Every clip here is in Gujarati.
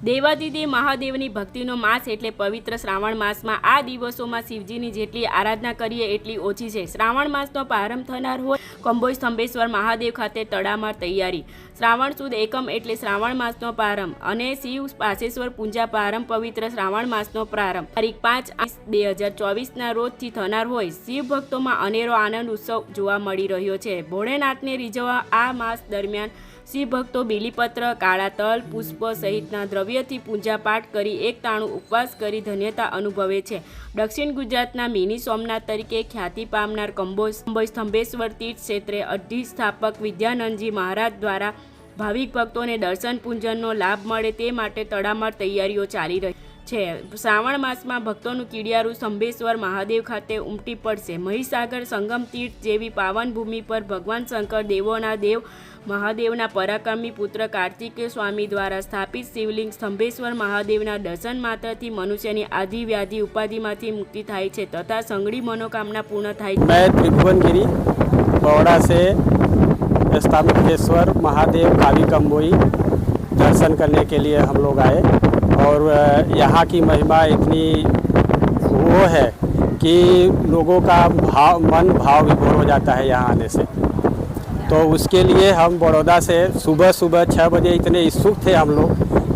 દેવાદિદેવ મહાદેવની ભક્તિનો માસ એટલે પવિત્ર શ્રાવણ માસમાં આ દિવસોમાં શિવજીની જેટલી આરાધના કરીએ એટલી ઓછી છે। શ્રાવણ માસનો પ્રારંભ થનાર હોય કંબોઈ સ્તંભેશ્વર મહાદેવ ખાતે તડામાર તૈયારી। શ્રાવણ સુદ એકમ એટલે શ્રાવણ માસનો પ્રારંભ અને શિવ પાસેશ્વર પૂજા પ્રારંભ પવિત્ર શ્રાવણ માસનો પ્રારંભ તારીખ 5/8/2024ના રોજથી થનાર હોય શિવ ભક્તોમાં અનેરો આનંદ ઉત્સવ જોવા મળી રહ્યો છે। ભોળેનાથને રીઝવવા આ માસ દરમિયાન શિવ ભક્તો બીલીપત્ર, કાળા તલ, પુષ્પ સહિતના દ્રવ્યથી પૂજા પાઠ કરી એકતાણું ઉપવાસ કરી ધન્યતા અનુભવે છે। દક્ષિણ ગુજરાતના મિની સોમનાથ તરીકે ખ્યાતિ પામનાર કંબોઈ સ્તંભેશ્વર તીર્થ ક્ષેત્રે અધિષ્ઠાપક વિદ્યાનંદજી મહારાજ દ્વારા ભાવિક ભક્તોને દર્શન પૂજનનો લાભ મળે તે માટે તડામાર તૈયારીઓ ચાલી રહી છે। શ્રાવણ માસમાં ભક્તોનું કીડિયારું સ્તંભેશ્વર મહાદેવ ખાતે ઉમટી પડશે। મહીસાગર સંગમ તીર્થ જેવી પાવન ભૂમિ પર ભગવાન શંકર દેવોના દેવ મહાદેવના પરાક્રમી પુત્ર કાર્તિકેય સ્વામી દ્વારા સ્થાપિત શિવલિંગ સ્તંભેશ્વર મહાદેવના દર્શન માત્રથી મનુષ્યની આદિ વ્યાધિ ઉપાધિમાંથી મુક્તિ થાય છે તથા સંગડી मनोकामना पूर्ण થાય છે। मैं त्रिभुवनगिरी बड़ौदा से स्तंभेश्वर महादेव कावी कंबोई दर्शन करने के लिए हम लोग आए और यहाँ की महिमा इतनी वो है कि लोगों का मन भाव विभोर हो जाता है यहाँ आने से। तो उसके लिए हम बड़ौदा से सुबह 6 बजे इतने इच्छुक थे हम लोग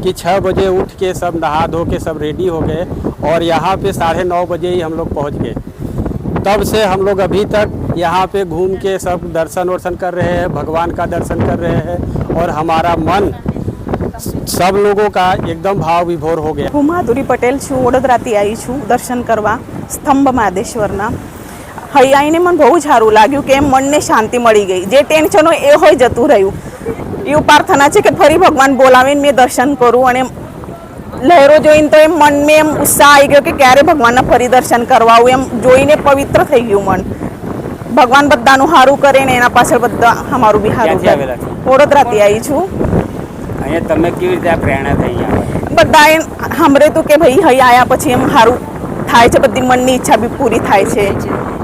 कि 6 बजे उठ के सब नहा धो के सब रेडी हो गए और यहाँ पे 9:30 बजे ही हम लोग पहुँच गए। तब से हम लोग अभी तक यहाँ पे घूम के सब दर्शन वर्शन कर रहे हैं, भगवान का दर्शन कर रहे हैं और हमारा मन सब लोगों का एकदम भाव विभोर हो गया। હું માધુરી પટેલ છું, વડોદરાથી આવી છું દર્શન કરવા સ્તંભ મહાદેશ્વરના। અહીં આવીને મને બહુ સારું લાગ્યું કે મનને શાંતિ મળી ગઈ। જે ટેન્શન હોય એ હોય જતું રહ્યું। એવું પ્રાર્થના છે કે ફરી ભગવાન બોલાવીને મેં દર્શન કરું અને લહેરો જોઈને તો એમ મનમાં એમ ઉત્સાહ આવી ગયો કે ક્યારે ભગવાનના ફરી દર્શન કરવા આવું એમ જોઈને પવિત્ર થઈ ગયું મન। ભગવાન બધાનું સારું કરે ને એના પાછળ બધા અમારું બી સારું કરે। વડોદરાથી આવી છું। અહીંયા તમે કેવી રીતે પ્રેરણા થઈ? બધાએ સાંભળે તો કે ભાઈ અહીં આવ્યા પછી એમ સારું થાય છે, બધી મનની ઈચ્છા બી પૂરી થાય છે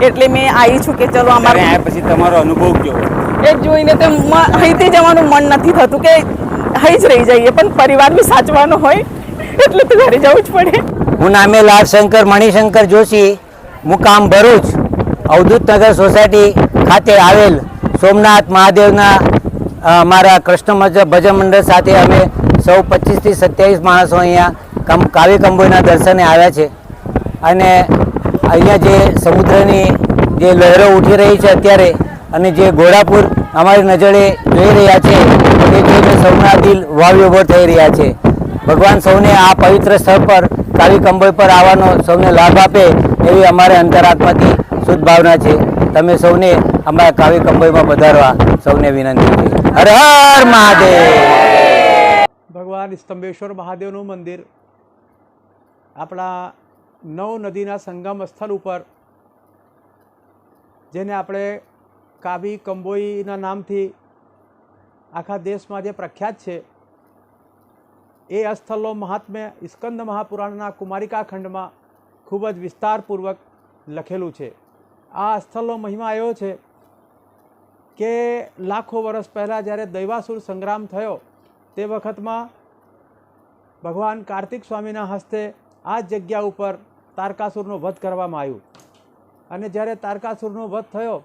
એટલે મેં આવી છું કે ચલો અમારે આવ્યા પછી તમારો અનુભવ કેવો? એ જોઈને તો અહીંથી જવાનું મન નથી થતું કે અહીં જ રહી જઈએ, પણ પરિવાર બી સાચવાનો હોય એટલે તો ઘરે જવું જ પડે। હું નામે લાલશંકર મણિશંકર જોશી, મુકામ ભરૂચ, અવધૂત નગર સોસાયટી ખાતે આવેલ સોમનાથ મહાદેવના અમારા કૃષ્ણ ભજન મંડળ સાથે અમે સૌ 25 થી 27 માણસો અહીંયા કાવી કંબોઈના દર્શને આવ્યા છે અને અહીંયા જે સમુદ્રની જે લહેરો ઉઠી રહી છે અત્યારે અને જે ઘોડાપુર અમારી નજરે જોઈ રહ્યા છે તે જોઈને સૌના દિલ વાવ્યોભર થઈ રહ્યા છે। ભગવાન સૌને આ પવિત્ર સ્થળ પર કાવી કંબોઈ પર આવવાનો સૌને લાભ આપે એવી અમારે અંતરાત્માથી શુદ્ધ ભાવના છે। તમે સૌને અમારા કાવી કંબોઈમાં પધારવા સૌને વિનંતી છે। હર હર મહાદેવ। ભગવાન સ્તંભેશ્વર મહાદેવનું મંદિર આપણા નવ નદીના સંગમ સ્થળ ઉપર, જેને આપણે કાવી કંબોઈના નામથી આખા દેશમાં જે પ્રખ્યાત છે, એ સ્થળનો મહાત્મ્ય સ્કંદ મહાપુરાણના કુમારિકા ખંડમાં ખૂબ જ વિસ્તારપૂર્વક લખેલું છે। આ સ્થળનો મહિમા એવો છે કે લાખો વર્ષ પહેલાં જ્યારે દૈવાસુર સંગ્રામ થયો તે વખતમાં ભગવાન કાર્તિક સ્વામીના હસ્તે આ જગ્યા ઉપર તારકાસુરનો વધ કરવામાં આવ્યું અને જ્યારે તારકાસુરનો વધ થયો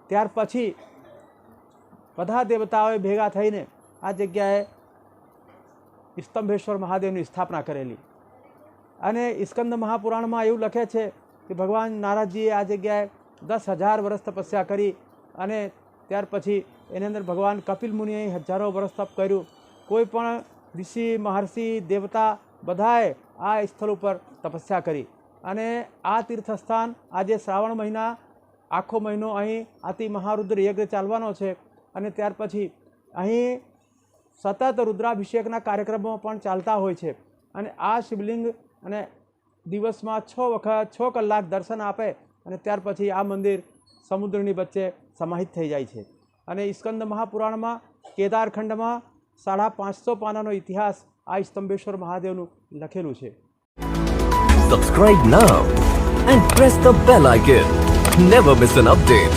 ત્યાર પછી બધા દેવતાઓએ ભેગા થઈને આ જગ્યાએ સ્તંભેશ્વર મહાદેવની સ્થાપના કરેલી અને સ્કંદ મહાપુરાણમાં એવું લખે છે કે ભગવાન નારદજીએ આ જગ્યાએ 10,000 વર્ષ તપસ્યા કરી અને ત્યાર પછી એની અંદર ભગવાન કપિલ મુનિએ હજારો વર્ષ તપ કર્યું। કોઈ પણ ઋષિ મહર્ષિ દેવતા બધાએ આ સ્થળ ઉપર તપસ્યા કરી અને આ તીર્થસ્થાન આજે શ્રાવણ મહિના આખો મહિનો અહીં અતિ મહારુદ્ર યજ્ઞ ચાલવાનો છે અને ત્યાર પછી અહીં સતત રુદ્રાભિષેકના કાર્યક્રમો પણ ચાલતા હોય છે અને આ શિવલિંગ અને દિવસમાં 6 કલાક દર્શન આપે અને ત્યાર પછી આ મંદિર સમુદ્રની વચ્ચે સમાહિત થઈ જાય છે અને સ્કંદ મહાપુરાણમાં કેદારખંડમાં 550 પાનાનો ઇતિહાસ આ સ્તંભેશ્વર મહાદેવનું લખેલું છે। Subscribe now and press the bell icon. Never miss an update.